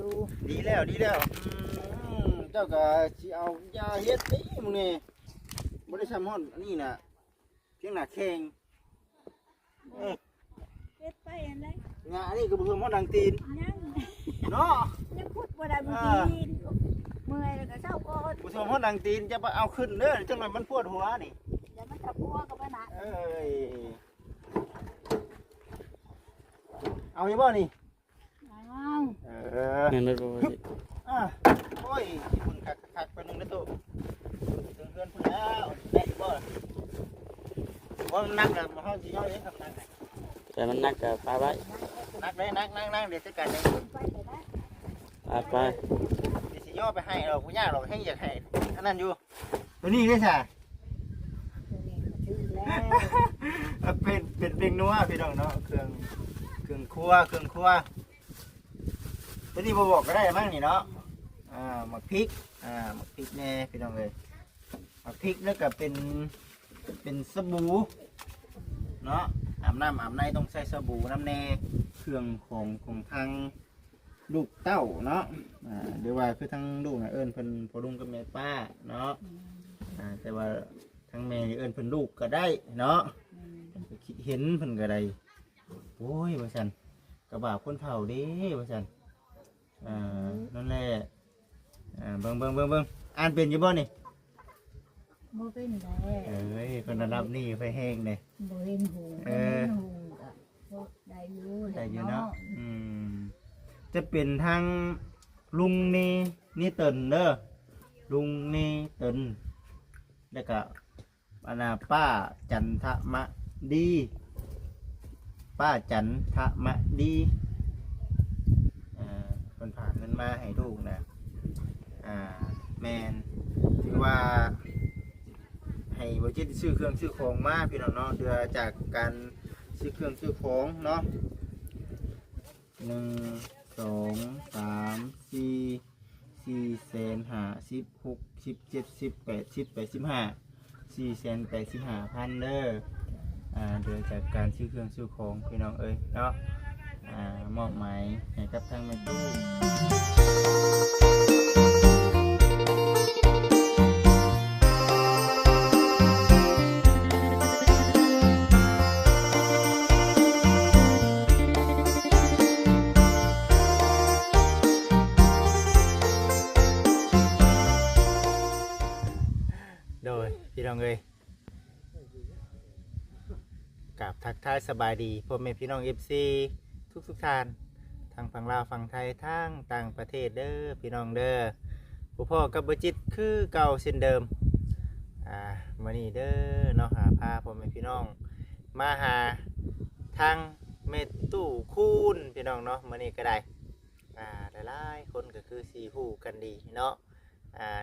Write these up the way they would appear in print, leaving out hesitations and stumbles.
อยู่ดีแล้วเจ้าก็สิเอายาเฮ็ดนี่มึงนี่บ่ได้ทำฮ้อนอันนี้น่ะเพียงหน้าแข้ง เฮ็ดไปอันใด งาอันนี้ก็บ่เพิ่มฮ้อนดังตีน ยัง เนาะ ยังพูดบ่ได้บ่ดีเมื่อยแล้วก็เช้าก่อน บ่เพิ่มฮ้อนดังตีนจะไปเอาขึ้นเด้อจังหน่อยมันปวดหัวนี่ เดี๋ยวมันจะพัวกับมันนะ เอ้ยเอาอยู่บ่นี่ เอา นั่นรถบ่สิ โอ้ยมึงคักๆไปนึงนะตุ๊ถึงเพื่อนพุ่นแล้วได้บ่บ่นักแล้วเฮาสิย่อยเด้ครับนัก แต่มันหนักก็ปาไว้ นักเด้นักเดี๋ยวจัดการเด้ ไปเลยนะ ปาไป เดี๋ยวสิย่อไปให้เราผู้ยากเราให้อยากให้อันนั้นอยู่ตัวนี้ได้ซะ ชื่อแล้ว เป็นนัวพี่น้องเนาะเครื่องครัวตัวนี้บ่บอกก็ได้มั้งนี่เนาะหมักพริกหมักพริกแน่พี่น้องเอ้ยหมักพริกแล้วก็เป็นสบู่เนาะอาบน้ำอาบในต้องใช้สบู่น้ำแน่เครื่องของทางลูกเต้าเนาะเดี๋ยวว่าคือทั้งลูกนะเอิ้นเพิ่นพอลุงกับแม่ป้าเนาะแต่ว่าทั้งแม่นี่เอิ้นเพิ่นลูกก็ได้เนาะเพิ่นก็คิดเห็นเพิ่นก็ได้โอ้ยว่าซั่นกระบะคนเฒ่าเด้ว่าซั่นนั่นแหละเบิ่งอ่านเป็นอยู่บ่นี่ บ่เป็นได้ เอ้ยคนระดับนี้ไฟแห้งเลย บ่เห็นหูก็ได้อยู่เนาะจะเป็นทางลุงนี่เตินเด้อลุงนี่เตินแล้วก็ป้าจันทมะดีป้าจันทมะดีคนผ่านเงินมาให้ลูกนะแมนถือว่าให้บริษัทซื้อเครื่องซื้อของมาพี่น้องเนาะเดือจากการซื้อเครื่องซื้อของเนาะ1 2 3 4 450 60 70 80 85 485,000เด้อเดือจากการซื้อเครื่องซื้อของพี่น้องเอ้ยเนาะมอบหมายให้กับทางแม่ตู้โดยพี่น้องเอ้ยกับทักทายสบายดีพ่อแม่พี่น้อง FC ทุกท่านทางฝั่งลาวฝั่งไทยทางต่างประเทศเด้อพี่น้องเด้อผู้พ่อกับบ่จิตคือเก่าเช่นเดิมมื้อนี้เด้อเนาะพาพ่อแม่พี่น้องมาหาทางแม่ตู้คูณพี่น้องเนาะมื้อนี้ก็ได้หลายๆคนก็คือสิฮู้กันดีเนาะ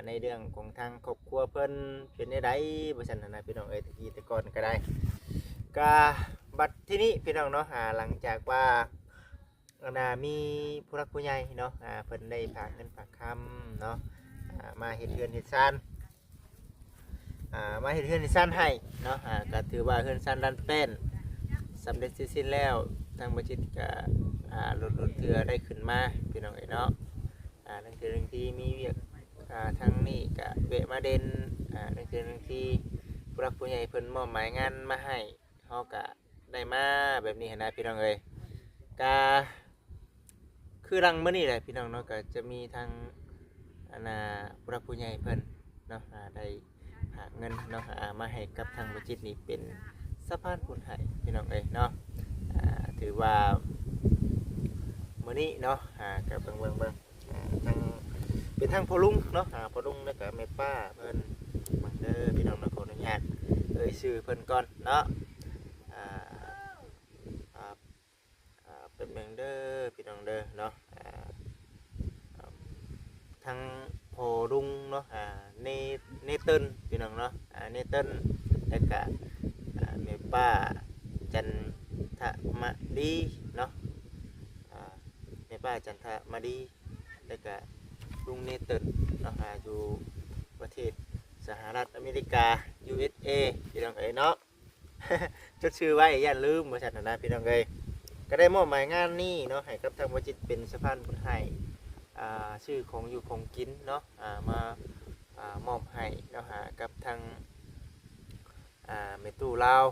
ในเรื่องของทางครอบครัวเพิ่นเป็นได้ใดบ่ซั่นนะพี่น้องเอ้ยตะกี้แต่ก่อนก็ได้ก็บัดที่นี้พี่น้องเนาะหลังจากว่ามีผู้รักผู้ใหญ่เนาะเพิ่นได้ฝากเงินฝากคำเนาะมาเฮ็ดเฮือนเฮ็ดซ่านมาเฮ็ดเฮือนเฮ็ดซ่านให้เนาะก็ถือว่าเฮือนซ่านดันเป็นสำเร็จสิ้นแล้วทางบัญชีก็ลดเทื่อได้ขึ้นมาพี่น้องเอ้ยเนาะนั่นคือเรื่องที่มีเวียกทางนี้ก็เวะมาเด่นนั่นคือเรื่องที่ผู้รักผู้ใหญ่เพิ่นมอบหมายงานมาให้เฮาก็ได้มาแบบนี้นะพี่น้องเอ้ยก็คือรังมื้อนี้แหละพี่น้องเนาะก็จะมีทางผู้รักผู้ใหญ่เพิ่นเนาะได้หาเงินเนาะมาให้กับทางบัญชีนี้เป็นสะพานบุญให้พี่น้องเอ้ยเนาะถือว่ามื้อนี้เนาะก็เบิ่งทางเป็นทางพ่อลุงเนาะพ่อลุงแล้วก็แม่ป้าเพิ่นมาเด้อพี่น้องเนาะขออนุญาตชื่อเพิ่นก่อนเนาะเป็นเมืองเด้อพี่น้องเด้อเนาะทางพ่อลุงเนาะเนเติ้ลพี่น้องเนาะเนเติ้ลแล้วก็แม่ป้าจันทมดีเนาะแม่ป้าจันทมดีแล้วก็ลุงเนเติ้ลเนาะอยู่ประเทศสหรัฐอเมริกา USA พี่น้องเอ้ยเนาะ จดชื่อไว้อย่าลืมบริษัทนะพี่น้องเอ้ยก็ได้มอบหมายงานนี้เนาะให้กับทางบัญชีเป็นสะพานบุญให้ ชื่อของอยู่ของกินเนาะมามอบให้เนาะกับทางเมตู้ลาว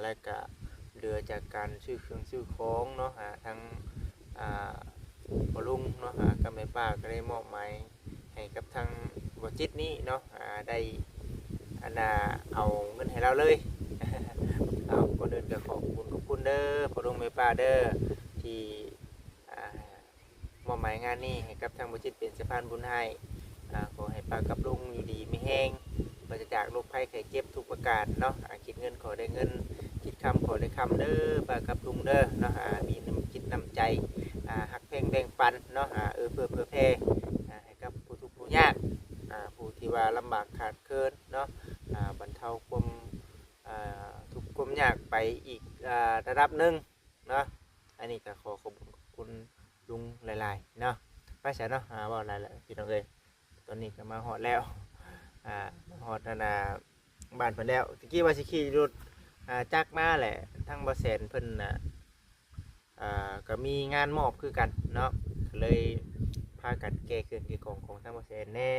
และก็เหลือจากการชื่อเครื่องชื่อของเนาะทางพ่อลุงเนาะกับแม่ป้าก็ได้มอบหมายให้กับทางบริจิตนี้เนาะได้เอาเงินให้เราเลย เอาก็เดินกับขอบคุณเด้อพ่อลุงแม่ป้าเด้อที่มอบหมายงานนี้ให้กับทางบริจิตเป็นสะพานบุญให้ขอให้ป้ากับลุงอยู่ดีไม่แห้งปราศจากโรคภัยไข้เจ็บทุกประการเนาะคิดเงินขอได้เงินคิดคำขอได้คำเด้อป้ากับลุงเด้อเนาะมีน้ำจิตน้ำใจหักแพงแบ่งปันเนาะเพื่อแพ่ให้กับผู้ทุกข์ผู้ยากผู้ที่ว่าลำบากขาดเคินเนาะบรรเทาความทุกข์ความยากไปอีกระดับหนึ่งเนาะอันนี้ก็ขอขอบคุณลุงหลายๆเนาะไปเสียเนาะว่าอะไรล่ะพี่น้องเอ้ยตอนนี้ก็มาหอดแล้วหอดบ้านเพิ่นแล้วตะกี้ว่าสิขี่รถจักรมาแหละทั้งบ่แสนเพิ่นก็มีงานมอบคือกันเนาะเลยพากันแก้เครื่องแก้ของทั้งบ่แสนแน่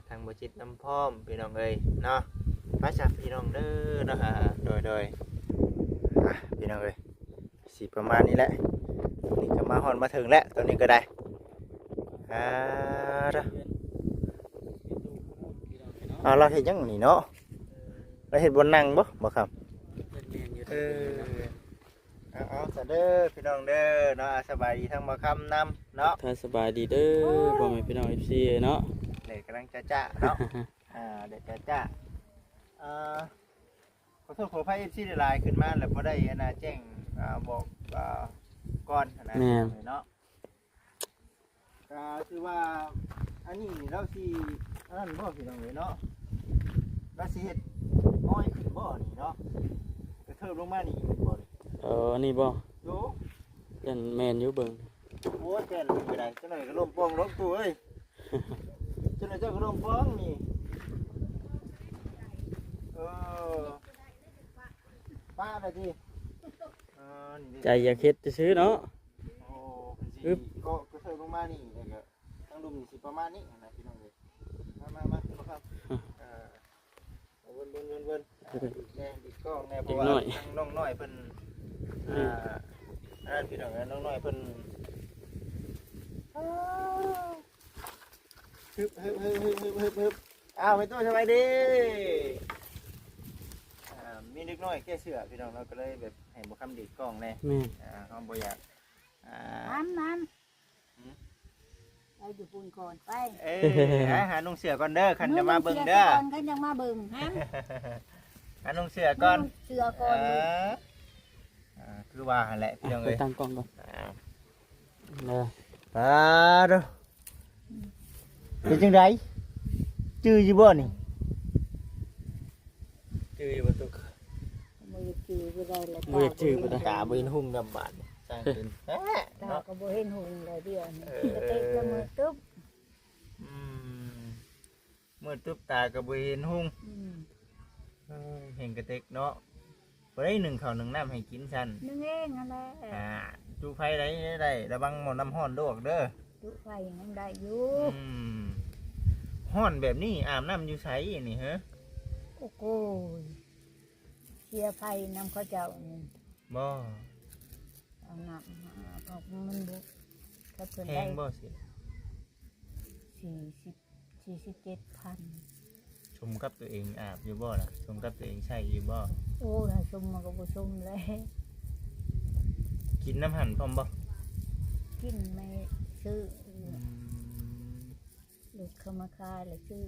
ทางบ่จิตน้ำพร้อมพี่น้องเอ้ยเนาะพระจักพี่น้องเด้อเนาะโดยพี่น้องเอ้ยสิประมาณนี้แหละนี่ก็มาฮอดมาถึงแล้วตอนนี้ก็ได้เราเห็นยังนี่เนาะเราเห็นบนนั่งบ่ครับเอาซะเด้อพี่น้องเด้อเนาะสบายดีทั้งบ่คำนำเนาะถ้าสบายดีเด้อพ่อแม่พี่น้อง FC เนาะเด็กกำลังจ้าเนาะเด็กจ้าขอโทษขออภัย FC หลายขึ้นมาแล้วบ่ได้แจ้งบอกก่อนนะเนาะคือว่าอันนี้เราสินั่นบ่พี่น้องเนาะเราสิเฮ็ดอ้อยขึ้นบ่นี่เนาะกระเทิบลงมานี่บ่นี่นี่บ่โยยันแม่นอยู่เบิ่งโอ้แก่นไปได้จังได๋ก็ล้มป้องล้มตู้เอ้ยจังได๋เจ้าก็ล้มป้องนี่ป้าได้ดิใจอยากเฮ็ดซื่อเนาะโอ้คือก็กระเทิบลงมานี่แล้วก็ทางลุมนี่สิประมาณนี้นะพี่น้องเอ้ยมาครับวนแน่ดิกล้องแน่เพราะว่าทางน้องน้อยเพิ่นนั่นพี่น้องน้องน้อยเพิ่นฮึบไปตัวสบายดีมีเล็กน้อยแค่เสือพี่น้องเราก็เลยแบบให้บ่คำดิกล้องแน่เฮาบ่อยากน้ำไปอยู่ปุ่นก่อนไปหานุ่งเสือก่อนเด้อคันจะมาเบิ่งเด้อคันจะมาเบิ่งฮะหานุ่งเสือก่อนเสือก่อนคือว่าหั่นแหละพี่น้องเอ้ยตั้งกล้องก่อนเด้อเป็นจังไดจื้ออยู่บ่นี่จื้ออยู่บ่ตุกบ่จื้อบ่ได้แล้วบ่จื้อบ่ได้กะบ่เห็นหุ่งดำบาดสร้างเป็นตาก็บ่เห็นหุ่งเลยเดียวนี่กระเตกละมือตึ๊บมือตึ๊บตาก็บ่เห็นหุ่งเห็นกระเตกเนาะบ่ได้1ข้าว1น้ำให้กินซั่นนึงเองนั่นแหละจุไฟได้ระวังหม้อน้ำร้อนดอกเด้อจุไฟยังได้อยู่ร้อนแบบนี้อาบน้ำอยู่ไสนี่ฮะโอ้โหเสียไฟน้ำเขาเจ้านี่บ่เอาน้ำเพราะมันบุกถ้าเพิ่นได้แพงบ่สิ47,000ชมกับตัวเองอาบอยู่บ่ล่ะชมกับตัวเองใช้อยู่บ่โอ้ยชมมันก็บ่ชมเลยกินน้ำหั่นพร้อมบ่กินไม่ซื้อลูกเขามาขายแล้วซื้อ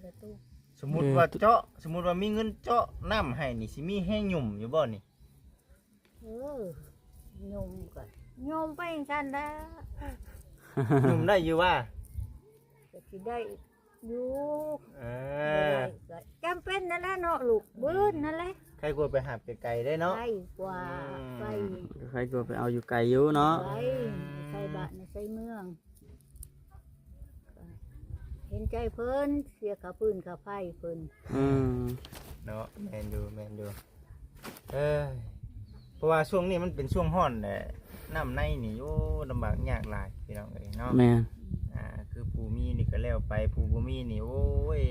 ละตู้สมมุติว่ามีเงินเจาะน้ำให้นี่สิมีแห้งหยุ่มอยู่บ่นี่ยมก็ยมไปซั่นแล้วหยุ่มได้อยู่ว่าก็สิได้อยู่จำเป็นนั่นแหละเนาะลูกบื้นนั่นแหละใครกลัวไปหาไกลๆได้เนาะใครกลัวไปเอาอยู่ไกลอยู่เนาะใครบ้านใส่เมืองเห็นใจเพิ่นเสียขาพื้นขาไฟเพิ่นเนาะแมนดูเพราะว่าช่วงนี้มันเป็นช่วงร้อนแหละน้ำในนี่โอ้ลำบากยากหลายพี่น้องเอ้ยเนาะแม่ ผู้มีนี่ก็แล้วไปผู้บ่มีนี่โอ้ย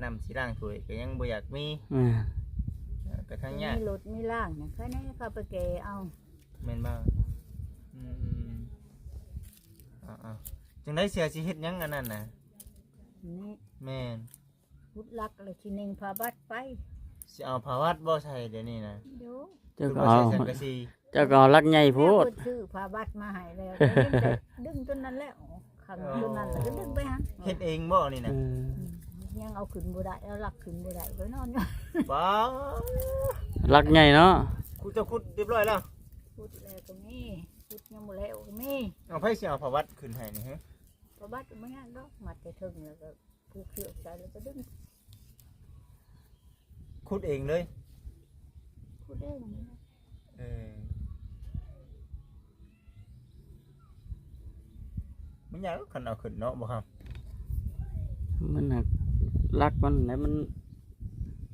น้ำสิล้างถ้วยก็ยังบ่อยากมี อ่า ก็ทั้งยาก มีรถมีล่างเนี่ยแค่นี้เขาไปเกเอา แม่นบ่อืมอ่าจังได๋เสียสิเฮ็ดหยังอันนั้นน่ะ นี่ แม่น พุดลักอะไรทีหนึงพาบัดไป สิเอาผ้าวัดบ่ใส่เดี๋ยวนี้นะ เดี๋ยว เจ้า คือ ก็ บ่ เอา ใส่สังกะสี เจ้าก็เอาลักใหญ่โพ แม่ ด เพิ่นซื้อพาบัดมาให้แล้วก็เห็นแต่ดึงจนนั้นแล้วขังจนนั้นแล้วก็ดึงไปฮะ เฮ็ดเองบ่นี่ เอ นะ อ ยังเอาขึ้นบ่ได้เอาหลักขึ้นบ่ได้ก็นอนอยู่ บ่ ลักใหญ่เนาะ กูจะขุดเรียบร้อยแล้ว พุดแล้วก็มีพุดยังบ่แล้วก็มี เอาไผสิเอาผ้าวัดขึ้นให้นี่ฮะ พาบัดก็บ่ยากดอกมัดแต่ถึงแล้วก็ผูกเชือกใส่แล้วก็ดึง ขุดเองเลย พุดเอง เออมันยากคันเอาขึ้นเนาะบ่ครับ มันหักลักมันไหนมัน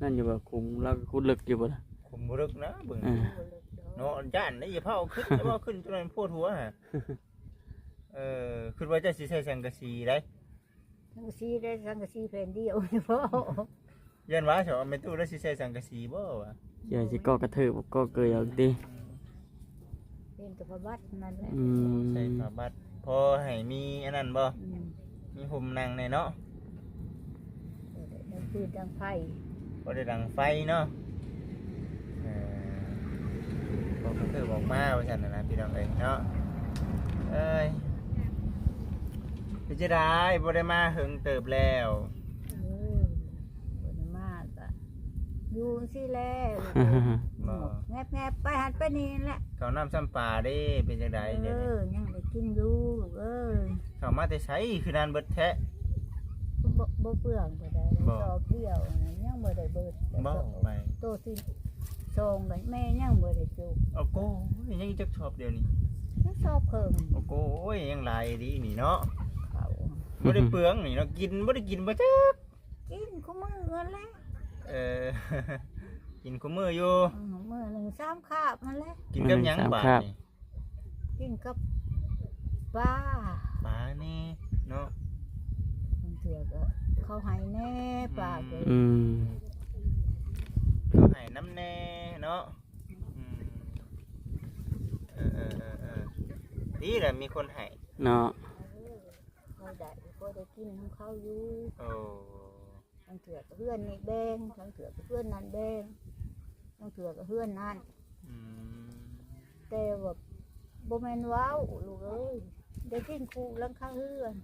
นั่นอยู่บ่คุมลักคุดลึกอยู่บ่ล่ะ คุมบ่ลึกนะเบิ่ง อ่า บ่เลิกดอก เนาะย่านได้อย่าเผาขึ้นแต่ว่าขึ้นจนมันโพดหัวฮะคิดว่าจะสิใช้สังกะสีได้ สังกะสีได้สังกะสีแผ่นเดียวเฉพาะ ยันว่าเฉาะแม่ตู้แล้วสิใช้สังกะสีบ่วะ เดี๋ยวสิก็กระทืบก็เกยเอาติ เป็นแต่พาบัดนั่นแหละ อืม ใส่ผ้าบัดพอให้มีอันนั้นบ่ อืม มีห่มนั่งในเนาะ ดังปืนดังไฟ พอได้ดังไฟเนาะบอกก็คือบอกมาว่าซั่นน่ะนะพี่น้องเอ้ยเนาะเอ้ยพี่จะได้บ่ได้มาหึงเติบแล้ว บนมากอะอยู่สิแล้ว บ่ แงบแงบไปหันไปนี่แหละ เขาวน้ำซ้ำปลาเด้เป็นจังได๋เดี๋ยวนี้ ยังได้กินอยู่ลูกเข้ามาแต่ไสคือนานเบิดแท้ บ่เปลืองบ่ได้ บ่ สอบเดียวยังบ่ได้เบิด บ่ไป โตสิทรงกันแม่ยังบ่ได้จุก เอาโก้ยยังจักชอบเดี๋ยวนี้ ยังสอบเพิ่ม เอาโก้ยยังหลายดีนี่เนาะ เขา บ่ได้เปลืองนี่เนาะกินบ่ได้กินบ่จัก กินคู่มือเงินแล้ว เออ กินคุมื้ออยู่ มื้อหนึง3คาบมันแหละ กินกับหยังบาดนี่ กินกับปลา ปลานี่เนาะ บางเถื่อก็เขาให้แน่ปลาก็ อืม เขาให้น้ำแน่เนาะอืมดีแหละมีคนให้ เนาะ เขาได้ก็ได้กินของเขาอยู่ โอ้ บางเถื่อก็เพื่อนนี่แบ่งบางเถื่อก็เพื่อนนั่นแบ่งบางเถื่อก็เพื่อนนั่น อืม แต่ว่าบ่แม่นว้าวลูกเอ้ยได้กินคู่หลังคาเฮือน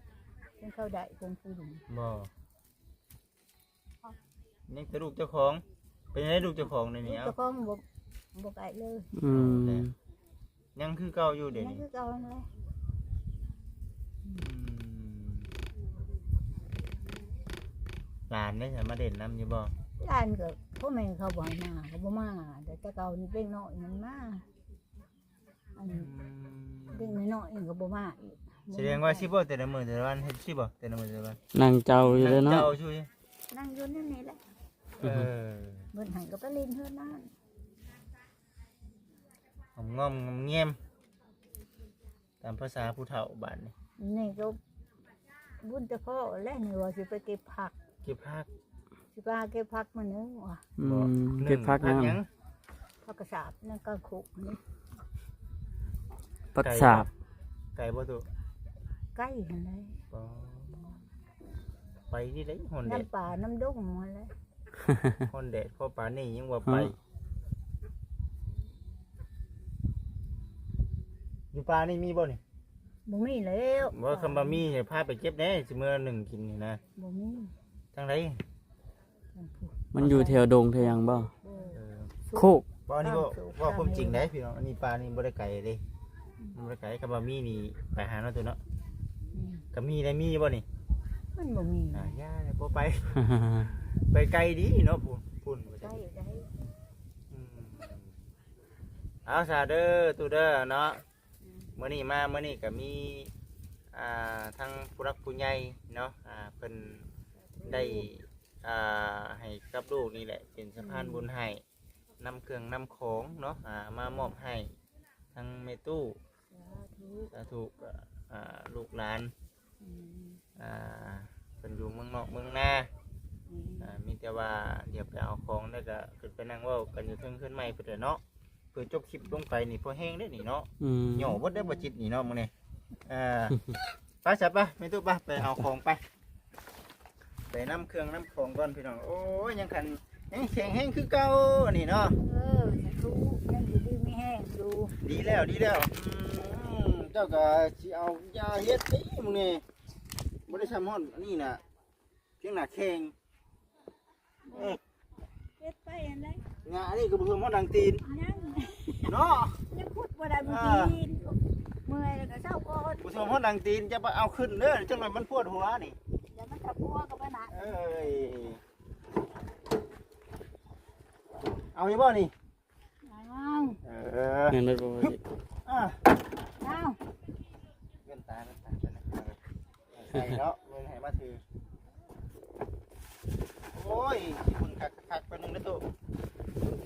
เป็นเขาได้คงกิน บ่นี่คือลูกเจ้าของเป็นไงลูกเจ้าของในนี้ เจ้า เอา ของบ่ไกลเลย อืม ยังคือเก่าอยู่เดี๋ยว นั่น นี้ คือเก่านั่นแหละ หลานได้สามารถเด่นน้ำอยู่บ่ ร้านก็พ่อแม่เขาบ่ให้มาเขาบ่มาแต่แต่เก่านี่เป็นน้อยมันมาอันเด็กน้อยๆก็บ่มาอีก แสดงว่าสิบ่แต่ละมื้อแต่ละวันเฮ็ดสิบ่แต่ละมื้อแต่ละวัน นั่งเจ้าอยู่เลยเนาะ เจ้าช่วย นั่งอยู่นั่นนี่แหละ เออ เบิ่นหันก็ไปเล่นเฮือนนั่น งอมเงียมตามภาษาผู้เฒ่าบ้านนี่ นี่ก็บุญแต่พ่อและนี่ว่าสิไปเก็บผัก เก็บผัก สิไปหาเก็บผักมื้อนึงว่ะ อืมเก็บพัก ห นะ หยัง ผักกระสาบนั่นก็ขุกนี่ ปักสาบ ไก่บ่ตุ ใกล้หั่นเลย บ่ไปที่ไหนฮอนแดด น้ำป่าน้ำดงหมดเลย ฮอนแดดพอป่านนี้ยังว่าไปอยู่ป่านี่มีบ่นี่ บ่มีแล้ว บ่คำว่ามีให้พาไปเก็บแหน่สิมื้อหนึ่งกินนี่นะ บ่มี ทางใด ทางผู้ มันอยู่แถวดงแถวหยังบ่ เออ เออ โคก บ่อันนี้บ่ว่าความจริงได้พี่น้องอันนี้ป่านี่บ่ได้ไกลเด้บ่ได้ไกลคำว่ามีนี่ไปหาเนาะตัวเนาะ อืม ก็มีได้มีบ่นี่ มันบ่มี ย่าบ่ไป ไปไกลดีเนาะพุ่น ใกล้ได้ เอาซาเด้อตูเด้อเนาะมื้อนี้มามื้อนี้ก็มีทั้งผู้รักผู้ใหญ่เนาะเพิ่นได้ให้กับลูกนี่แหละเป็นสะพานบุญให้นำเครื่องนำของเนาะมามอบให้ทั้งแม่ตู้ สาธุ สาธุลูกหลาน อืม อ่าเป็นอยู่เมืองนอกเมืองนามีแต่ว่าเดี๋ยวไปเอาของแล้วก็ขึ้นไปนั่งเว่ากันอยู่เทิงขึ้นใหม่เพื่อเนาะเพื่อจบคลิปลงไปนี่พอแห้งได้นี่เนาะหย่อบ่ได้บ่จิตนี่เนาะมื้อนี้ไปจับไปไม่ตู้ไปเอาของไปน้ำเครื่องน้ำของก่อนพี่น้องโอ้ยยังคันยังแข็งแห้งคือเก่านี่เนาะจะรู้ยังอยู่ดีไม่แห้งดู ดีแล้วเจ้าก็สิเอายาเฮ็ดนี่มื้อนี้บ่ได้ซ้ำฮ้อนอันนี้น่ะเพียงหน้าแข็งเฮ็ดไปอันใด งาอันนี้ก็บ่เพิ่มฮ้อนดังตีน ยัง เนาะ ยังพูดบ่ได้บ่ดีเมื่อยแล้วก็เช้าก่อน บ่เพิ่มฮ้อนดังตีนจะไปเอาขึ้นเด้อจังหน่อยมันปวดหัวนี่ เดี๋ยวมันจะพัวกับมันนะ เอ้ยเอาอยู่บ่นี่ เอา เงินรถบ่จิต อ่ะ เอา เงินตาไปนะใส่เนาะเงินให้มาถือโอ้ยคุณคักไปนึงนะตุ๊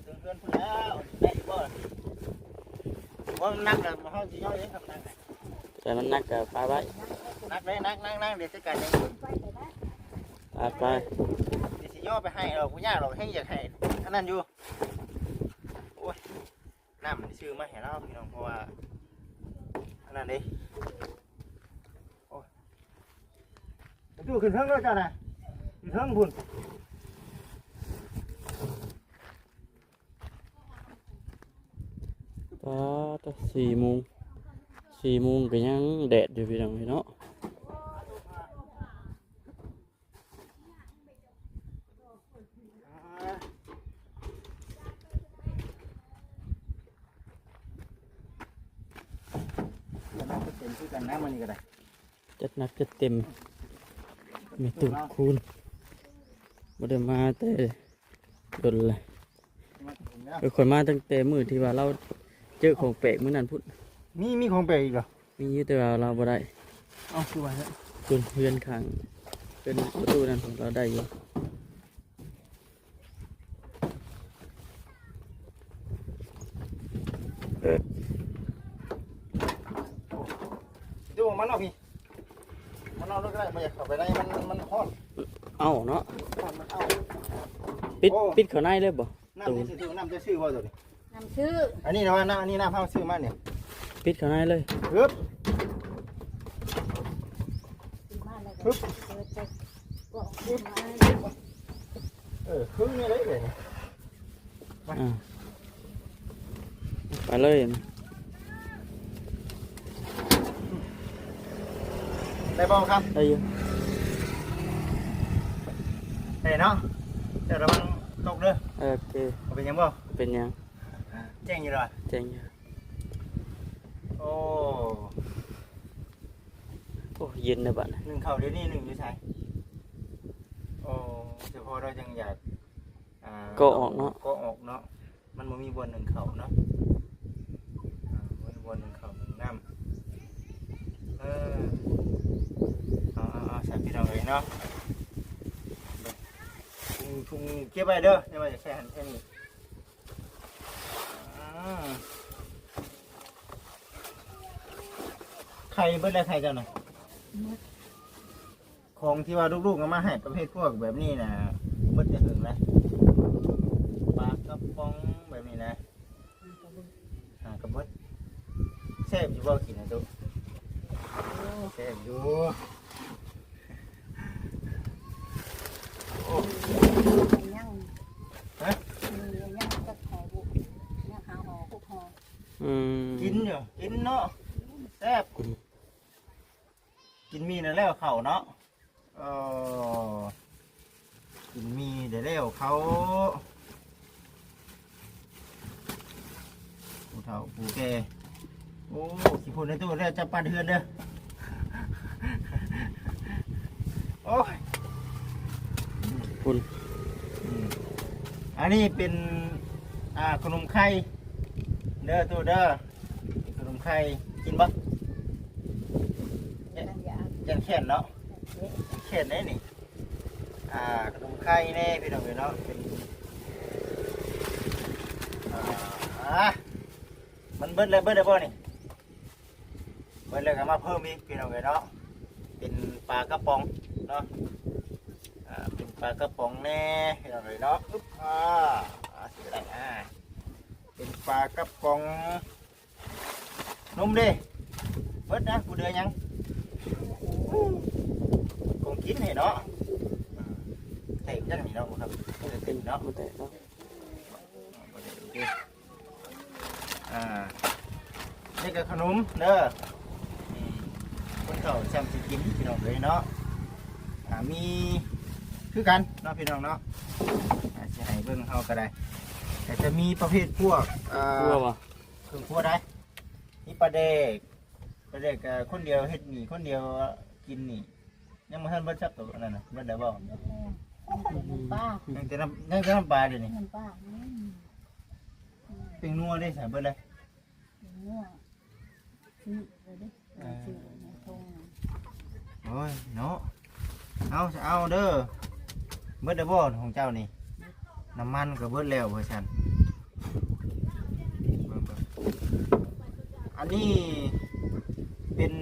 ถึงเพื่อนพุ่นแล้วได้บ่ว่ามันนักแล้วเฮาสิย่อยเองครับนัก แต่มันหนักก็ปาไว้ นักเลยนักเดี๋ยวจัดการเอง ไปแต่ละ ไป เดี๋ยวสิย่อไปให้เราผู้ย่าเราให้อยากให้อันนั้นอยู่โอ้ยน้ำมันซื้อมาให้เราพี่น้องเพราะว่าอันนั้นดิโอ้ยดูขึ้นเทิงด้วยจ้าน่ะขึ้นเทิงพุ่น ก็4 โมงก็ยังแดดอยู่พี่น้องเนาะ เป็นชื่อกันน้ำมันนี่ก็ได้ จัดหนักจัดเต็มมีตุ่มคูณบ่ได้มาแต่ดนเลยค่อยมาตั้งแต่มื้อที่ว่าเราเจอของแปลกมื้อนั้นพุ่น มีของแปลกอีกเหรอ มีอยู่แต่ว่าเราบ่ได้ เอาคือว่าเนี่ย ส่วนเพื่อนข้างเป็นประตูนั้นของเราได้อยู่ ดูมันเอาพี่มันเอาแล้วก็ได้ไม่อยากเข้าไปได้มันฮอด เอ้าเนาะ มันเอา ปิดเข้าในเลยบ่ น้ำจะซื้อน้ำจะซื้อว่าตัวนี้ นำชื่อ อันนี้นะว่าน้ำอันนี้น้ำเผาซื้อมาเนี่ย ปิดเข้าในเลย ปึ๊บ สิมาแล้วก็เปิดใจบอกขึ้นมา ครึ่งนี่เลยเลย อ่าไปเลยนะ ได้บ่ครับ ได้อยู่ ได้เนาะเดี๋ยวเรามันตกเด้อ โอเค เป็นยังบ่ เป็นยัง แจ้งอยู่เลย แจ้งอยู่ โอ้ โอ้เย็นนะบัดนะ หนึ่งเข่าเดี๋ยวนี้หนึ่งอยู่ใช่โอ้เฉพาะเรายังอยากก็ออกเนาะมันมีบนหนึ่งเข่าเนาะบนหนึ่งเข่าหนึ่งน้ำเอาใส่พี่เราเลยเนาะถุงเก็บไว้เด้ออย่ามาจะแช่หันแค่นี้ไข่เบิ้ลอะไรไข่เจ้าหน่อยของที่ว่าลูกๆเอามาให้ประเภทพวกแบบนี้นะเบิ้ลจะถึงนะปลากระป๋องแบบนี้นะกระเบิ้ลแซ่บอยู่บ่กินนะตุ๊แซ่บอยู่ยังยังจะขอบุยังหาหอคุกหอ กินอยู่กินเนาะแซ่บกินมีนั่นแล้วเขาเนาะกินมีเดี๋ยวแล้วเขาผู้เฒ่าผู้แก่โอ้ขี้พุ่นในตู้แล้วจะปั่นเฮือนเด้อโอ้ย คุณ อันนี้เป็นขนมไข่เด้อตู้เด้อขนมไข่กินบ่ กันยา ยันแขนเนาะแขนได้นี่ขนมไข่แน่พี่น้องเนาะเป็นมันเบิดเลยบ่นี่เบิดเลยก็มาเพิ่มอีกพี่น้องเนาะเป็นป ปลากระป๋องเนาะเป็นปลากระป๋องแน่พี่น้องเลยเนาะอึ๊บสิได้เป็นปลากระป๋องนุ่มดิเบิดนะกูเดือยังคงกินให้เนาะเต็มจังนี่เนาะครับเต็มเนาะ บ่แตกเนาะ นี่ก็ขนมเด้อคนเฒ่าจำสิกินพี่น้องเลยเนาะมีคือกันเนาะพี่น้องเนาะจะให้เบิ่งเฮาก็ได้แต่จะมีประเภทพวกกลัวบ่ เครื่องครัวได้มีปลาเด็กคนเดียวเฮ็ดนี่คนเดียวกินนี่ยังบ่ทันเบิดจับตัวนั่นน่ะเบิดได้บ่ ป้า ยังแต่น้ำปลาเดี๋ยวนี้ เงินป้า เป็นนัวได้ใส่เบิดเลย งัวซื้อเลยดิซื้อในทง โอ้ยเนาะเอาเด้อเบิดได้บ่ของเจ้านี่น้ำมันก็เบิดแล้วเพื่อฉันอันนี้เป็น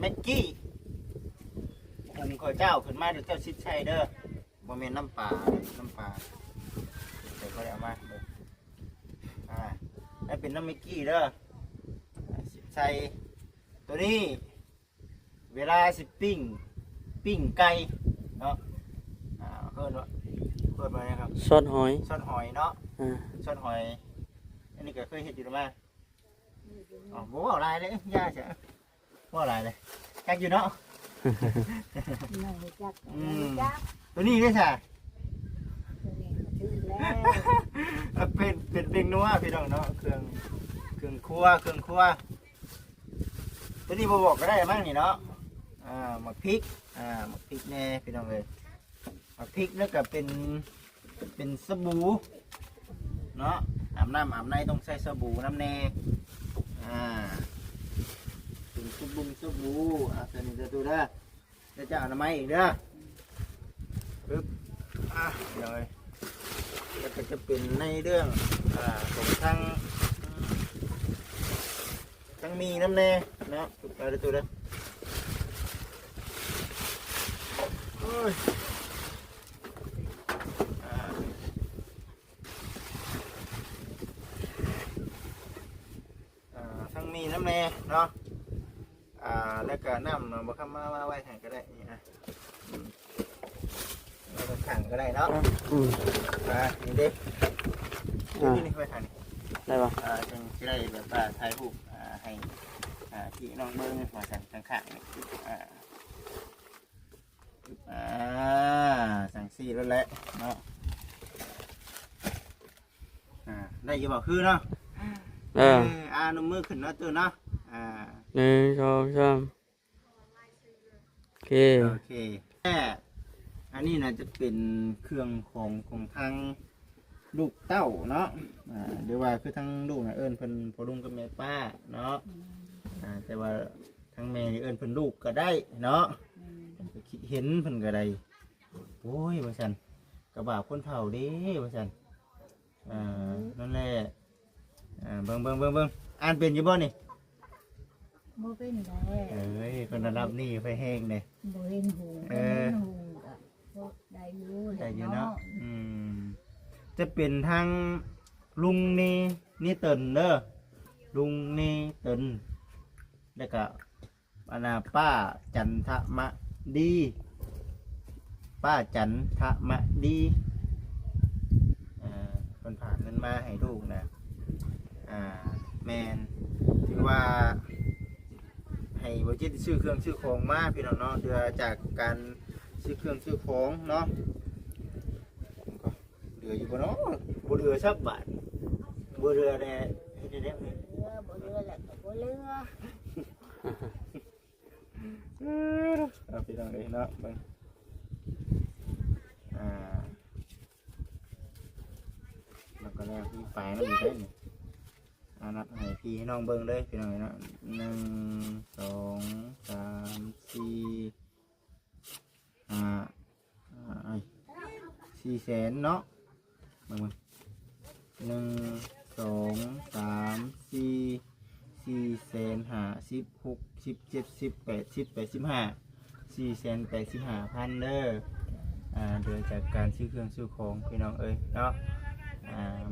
แม็กกี้ผมขอเจ้าขึ้นมาเดี๋ยวเจ้าชิดชัยเด้อบ่แม่นน้ำปลาเดี๋ยวก็ได้เอามาเด้อได้เป็นน้ำแม็กกี้เด้อชิดชัยตัวนี้เวลาสิปิ้งไก่เนาะเพิ่นว่านะครับ ซอสหอย ซอสหอยเนาะ À. ซอสหอยอันนี้ก็เคยเห็นอยู่แล้วมาบ่เอาลายเลยย่าเสียบ่เอาลายเลยจักอยู่เนาะ ไม่รู้จักไม่รู้จัก ตัวนี้ได้ใช่ ตัวนี้ชื่อแล้ว เป็นเพลงนัวพี่น้องเนาะเครื่องครัวตัวนี้บ่บอกก็ได้มั้งนี่เนาะหมักพริกหมักพริกแน่พี่น้องเลยหมักพริกแล้วก็เป็นสบู่เนาะอาบในต้องใส่สบู่น้ำแน่เป็นสบู่ตัวนี้ตัวเด้อจะเอาน้ำไม้อีกเด้อปึ๊บเดี๋ยวเลยแล้วก็จะเป็นในเรื่องของทั้งมีน้ำแน่เนาะเอาเด้อตัวเด้อโอ้ยทั้งมีน้ำแน่เนาะแล้วก็น้ำบ่คำมาไว้ถังก็ได้นี่เราถังก็ได้เนาะนี่เด็กนี่ไว้ถัง ได้ป่ะ จึงจะได้แบบว่าถ่ายรูปให้ที่น้องเบิ้งหัวสั่งข้างๆนี่สั่งซี่แล้วแหละเนาะได้อยังบอกคือเนาะนุ่มมือขึ้นเนาะตัวเนาะ1 2 3โอเคอันนี้นะจะเป็นเครื่องของทางลูกเต้าเนาะเดี๋ยวว่าคือทั้งลูกนะเอิญเพิ่นพอลุงกับแม่ป้าเนาะแต่ว่าทั้งแม่เอิญเพิ่นลูกก็ได้เนาะคิดเห็นเพิ่นก็ได้โอ้ยว่าซั่นกระบะคนเฒ่าเด้ว่าซั่นนั่นแหละเบิ่งอ่านเป็นอยู่บ่นี่ บ่เป็นได้ เอ้ยคนระดับนี้ไฟแห้งเลย บ่เห็นหูก็ได้อยู่เนาะจะเป็นทางลุงนี่เตินเด้อลุงนี่เตินแล้วก็ป้าจันทมะดีป้าจันทมะดีคนผ่านเงินมาให้ลูกนะแมนถือว่าให้บริษัทซื้อเครื่องซื้อของมาพี่น้องเนาะเดือจากการซื้อเครื่องซื้อของเนาะเดืออยู่บนเนาะบนเรือสักบาทบนเรือเนี่ยเฮ็ดได้ไหม บ่เรือแหละบ่เรือ พี่น้องเลยเนาะเบิ่งแล้วก็แล้วพี่ไปนั่นอยู่ได้นี่นับให้พี่น้องเบิ่งเลยพี่น้องเนาะ1 2 3 4 4แสนเนาะเบิ่ง1 2 3 4 450,60 60 70 80 85 485,000เด้อโดยจากการซื้อเครื่องซื้อของพี่น้องเอ้ยเนาะ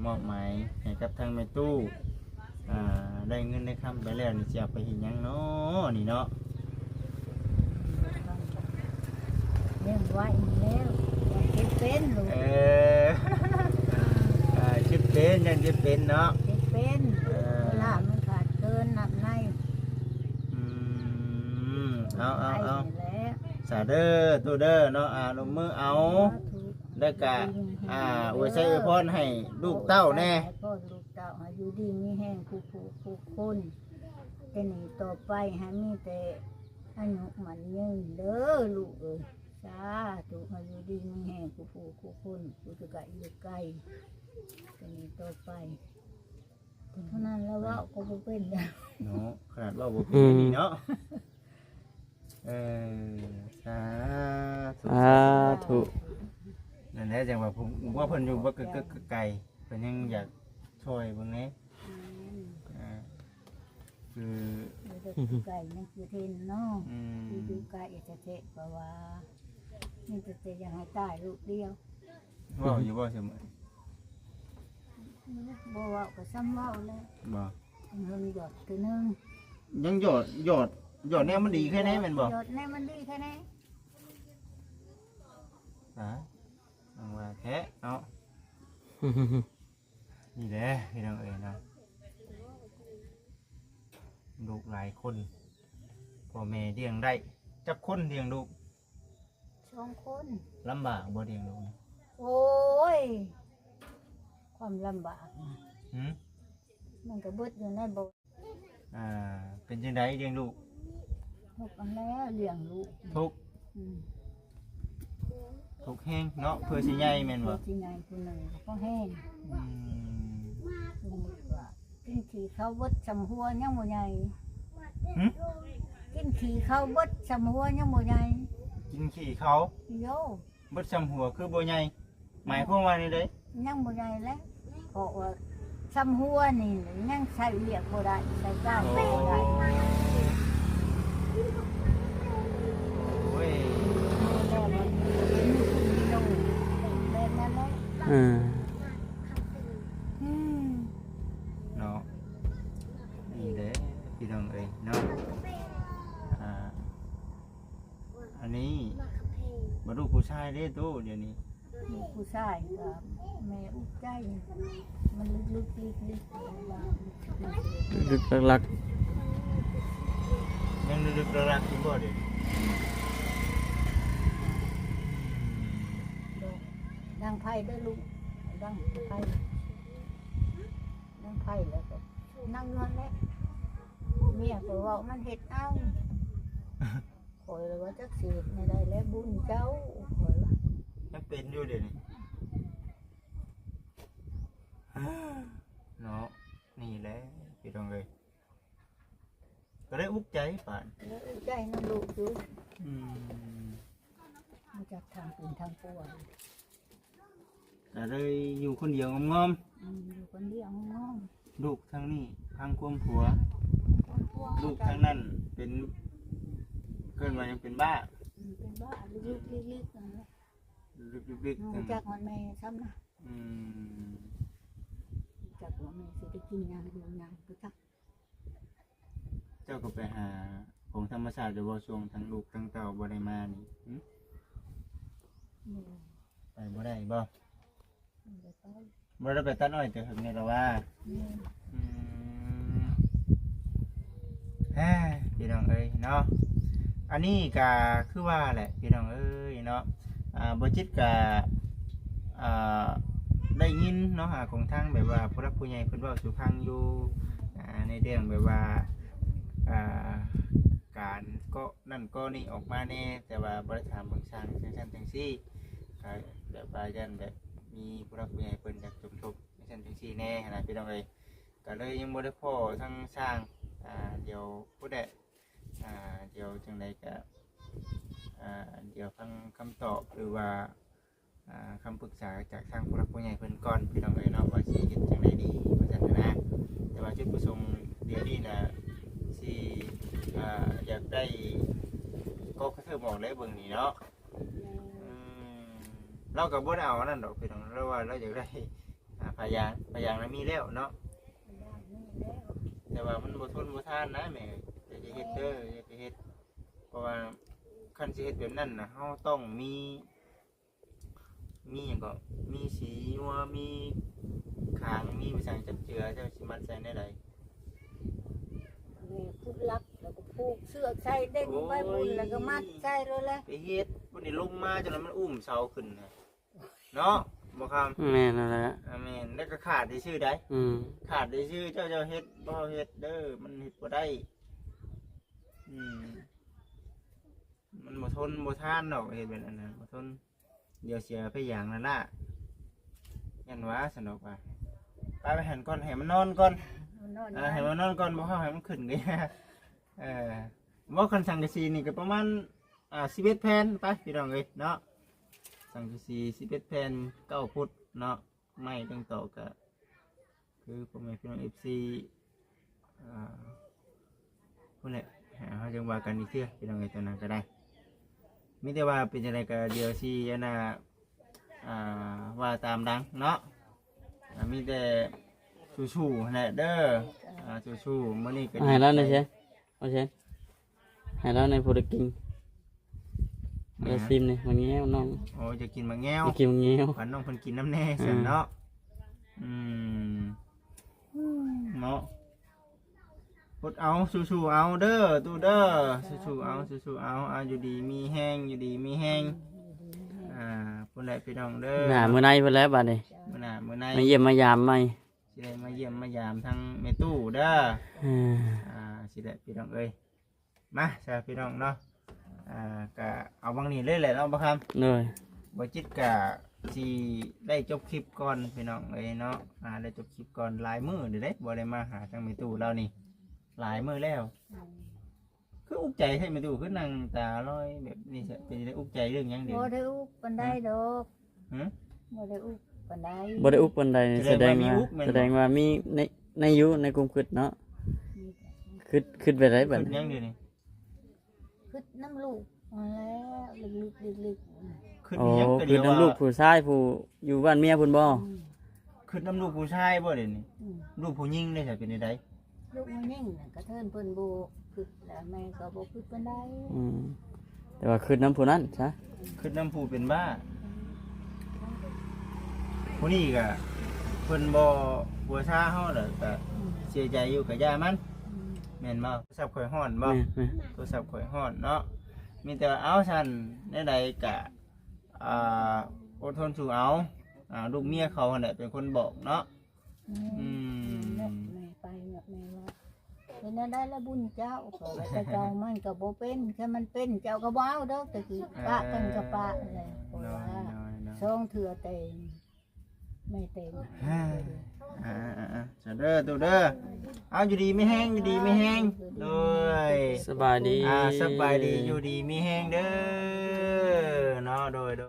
มอบหมายให้กับทางแม่ตู้ได้เงินได้คำไปแล้วนี่จะเอาไปเห็นยังเนาะนี่เนาะ เลี้ยงไว้แล้วอยากเก็บเป็นลูก ชิปเป็นยังชิปเป็นเนาะ เก็บเป็นเวลามันขาดเกินนับใน เอา ไปแล้ว สาเด้อตัวเด้อเนาะลงมือเอาได้กะอวยใช้อวยพรให้ลูกเต้าแน่ พ่อลูกเต้าให้อยู่ดีมีแห้งผู้คนแต่นี่ต่อไปให้มีแต่อายุมันยืนเด้อลูกเอ้ยสาธุให้อยู่ดีมีแห้งผู้คนผู้จะไกลอยู่ไกลแต่นี่ต่อไปเท่านั้นแล้วว่าก็บ่เป็นแล้ว เนาะขนาดว่าบ่เป็นนี่เนาะสาธุ ธุ นั่นแหละจังว่าผมว่าเพิ่นอยู่บ่ไกลเพิ่นยังอยากช่วยเบิ่งแหน่คือ อยู่ไกลนั่นคือเทนเนาะอยู่ไกลจะเทะเพราะว่านี่จะยังให้ตายลูกเดียว เว้าอยู่บ่เสมอ บ่ว่าก็ซ้ำเว้าแล้ว บ่ เงินหยอดตัวนึง ยังหยอดแนวมันดีแค่ไหนแม่นบ่ หยอดแน่มันดีแค่ไหน เอาว่าแท้เนาะนี่แหละพี่น้องเอ้ยเนาะลูกหลายคนพ่อแม่เลี้ยงได้จักคนเลี้ยงลูก 2 คน ลำบากบ่เลี้ยงลูก โอ้ยความลำบากนะ หืม มันก็เบิดอยู่ในบ่ เป็นจังไดเลี้ยงลูก ทุกอันแล้วเลี้ยงลูก ทุกข์แห้งเนาะเพื่อสิใหญ่แม่นบ่ ที่ไงผู้หนึ่งก็แห้ง อืม สมมุติว่ากินขี้เขาเบิดสำหัวยังบ่ใหญ่ หึ กินขี้เขาเบิดสำหัวยังบ่ใหญ่ กินขี้เขา โย เบิดซ้ำหัวคือบ่ใหญ่หมายความว่านี่เด้ ยังบ่ใหญ่แล้วเพราะว่าสำหัวนี่ยังใส่เรียกบ่ได้ใส่ก้าวบ่ได้ โอ้ย แล้วมันมีโลแบบนั้นแหละ อืม เนาะนี่เด้พี่น้องเอ้ยเนาะอันนี้บ่ลูกผู้ชายเด้ตู้เดี๋ยวนี้ ลูกผู้ชายก็แม่อุกใจมันลึกๆลิกๆว่า ลึกลัก ยังลึกๆรักๆอยู่บ่เดี๋ยวนี้ ดังไพ่ได้อลูกดังไพ่แล้วก็นั่งนอนแล้วเมียก็ว่ามันเห็ดเอาคอยเลยว่าจักสิเฮ็ดไม่ได้แล้วบุญเจ้าคอยว่า ยังเป็นอยู่เดี๋ยวนี้เนาะนี่แหละพี่น้องเอ้ยก็ได้อุกใจป่าน แล้วใจน้ำลูกอยู่ อืม มาจากทางปืนทางปัว ก็เลยอยู่คนเดียวงอม อยู่คนเดียวงง ๆลูกทางนี้ทางความผัว ลูกทางนั้นเป็นเกินมายังเป็นบ้า เป็นบ้าลึกๆนั่นแหละ ลึกๆ รู้จักมันแม่ซ้ำนะ อืม รู้จักว่าแม่สิได้กินหยังอยู่หยังรู้จัก เจ้าก็ไปหาของธรรมชาติหรือว่าช่วงทั้งลูกทั้งเต่าบ่ได้มานี่หึ นี่ ไปบ่ได้บ่ มันจะไป บ่ได้ไปตัดอ้อยแต่ถึงนี่แล้วว่า นี่ อืมเฮ้ยพี่น้องเอ้ยเนาะอันนี้ก็คือว่าแหละพี่น้องเอ้ยเนาะบ่จิตก็ได้ยินเนาะของทางแบบว่าผู้รักผู้ใหญ่เพิ่นเว้าสู่ฟังอยู่ในเรื่องแบบว่าการก็นั่นก็นี่ออกมาแน่แต่ว่าบ่ได้ถามเบิ่งสร้างจังซี่ก็แบบว่ายันแบบมีผู้รักผู้ใหญ่เพิ่นอยากสมทบจังซี่แน่นะพี่น้องเอ้ยก็เลยยังบ่ได้พ้อทั้งสร้างเดี๋ยวผู้ใดเดี๋ยวจังไดก็เดี๋ยวฟังคำตอบหรือว่าคำปรึกษาจากทางผู้รักผู้ใหญ่เพิ่นก่อนพี่น้องเอ้ยเนาะว่าสิเฮ็ดจังไดดีว่าซั่นนะแต่ว่าจุดประสงค์เดี๋ยวนี้น่ะสิ อยากได้ก็เธอบอกได้เบิ่งนี่เนาะเราก็บ่ได้เอาอันนั้นดอกพี่น้องเราว่าเราอยากได้พยางนั้นมีแล้วเนาะแต่ว่ามันบ่ทนบ่ทานนะแม่จะเฮ็ดเด้อจะเฮ็ดเพราะว่าคันสิเฮ็ดแบบนั้นน่ะเฮาต้องมีหยังก็มีสีนัวมีขางมีไปสั่งจับเจือเจ้าสิมัดใส่ได้ได นี่พุดลักแล้วก็ผูกเสื้อใส่เด้งไปบุญแล้วก็มัดใส่เลยแหละ ไปเฮ็ดวันนี้ลงมาจนมันอุ้มเสาขึ้นนะเนาะบ่ครับ แม่นนั่นแหละ อาเมนแล้วก็ขาดได้ชื่อได้ขาดได้ชื่อเจ้าเฮ็ดบ่เฮ็ดเด้อมันเฮ็ดบ่ได้มันบ่ทนบ่ทานดอกเฮ็ดแบบนั้นน่ะบ่ทนเดี๋ยวเสียไปอย่างนั้นล่ะยันว่าสนุกว่าไปหันก่อนให้มันนอนก่อนให้มันนอนก่อนบ่เฮาให้มันขึ้นเลยบ่คันสังกะสีนี่ก็ประมาณ11แผ่นไปพี่น้องเอ้ยเนาะสังกะสี11แผ่น9ฟุตเนาะไม้ตั้งต่อก็คือพ่อแม่พี่น้อง FC พุ่นแหละเฮาจังว่ากันอีกเทื่อพี่น้องเอ้ยตอนนั้นก็ได้มีแต่ว่าเป็นจังไดก็เดี๋ยวสิอันน่ะว่าตามดังเนาะมีแต่ชูๆแหละเด้อชูๆมื้อนี้ก็ให้แล้วนะเช่เอาเช่ให้แล้วในโปรดกินแล้วซิมนี่มันแง้วน้อง โอ้จะกินมะแง้ว จะกินมันแง้ว ฝันน้องเพิ่นกินน้ำแน่ซั่นเนาะเนาะพดเอาชูๆเอาเด้อตู้เด้อชูๆเอาชูๆเอาอยู่ดีมีแห้งอยู่ดีมีแห้งพุ่นแหละพี่น้องเด้อหน้ามื้อในเพิ่นแล้วบัดนี้มื้อในมาเยี่ยมมายามใหม่สิได้มาเยี่ยมมายามทั้งแม่ตู้เด้อสิได้พี่น้องเอ้ยมาซะพี่น้องเนาะก็เอาบางนี้เลยแหละเนาะบ่ครับเลยบ่จิตก็สิได้จบคลิปก่อนพี่น้องเอ้ยเนาะได้จบคลิปก่อนหลายมื้อเด้บ่ได้มาหาทางแม่ตู้เรานี่หลายมื้อแล้วคืออุกใจให้แม่ตู้คือนั่งตาลอยแบบนี้เป็นได้อุกใจเรื่องหยังเด้บ่ได้อุกปานใดดอกบ่ได้อุกปานใดบ่ได้อุกปานใดแสดงว่ามีในอยู่ในกลุ่มคิดเนาะคิดไปได้บัด คิดหยังเด้นี่คิดน้ำลูกมาแล้วลึกๆคิดหยังก็เดียว คือน้ำลูกผู้ชายผู้อยู่บ้านเมียพุ่นบ่คิดน้ำลูกผู้ชายบ่เด้นี่ลูกผู้หญิงได้ใช่เป็นได้ลูกมันยิ่งกระเทินเพิ่นบ่คิดแล้วแม่ก็บ่คิดปานใดแต่ว่าคิดน้ำผู้นั้นซะคิดน้ำผู้เป็นบ้าผู้นี้ก็เพิ่นบ่บัวชาเฮาแหละก็เสียใจอยู่กับย่ามันแม่นบ่โทรศัพท์ข่อยฮ้อนบ่โทรศัพท์ข่อยฮ้อนเนาะมีแต่ว่าเอาซั่นใดๆก็อดทนสู้เอาลูกเมียเขาหั่นแหละเป็นคนบอกเนาะแม่ไปแม่ว่าเป็นได้ละบุญเจ้าก็แต่เจ้ามันก็บ่เป็นแค่มันเป็นเจ้าก็บ่เอาดอกตะกี้ปะกันก็ปะเลยเพราะว่าซ่องเถื่อเต็มไม่เต็มเด้อตัวเด้อเอาอยู่ดีไม่แห้งอยู่ดีไม่แห้งด้วยสบายดีสบายดีอยู่ดีไม่แห้งเด้อเนาะโดย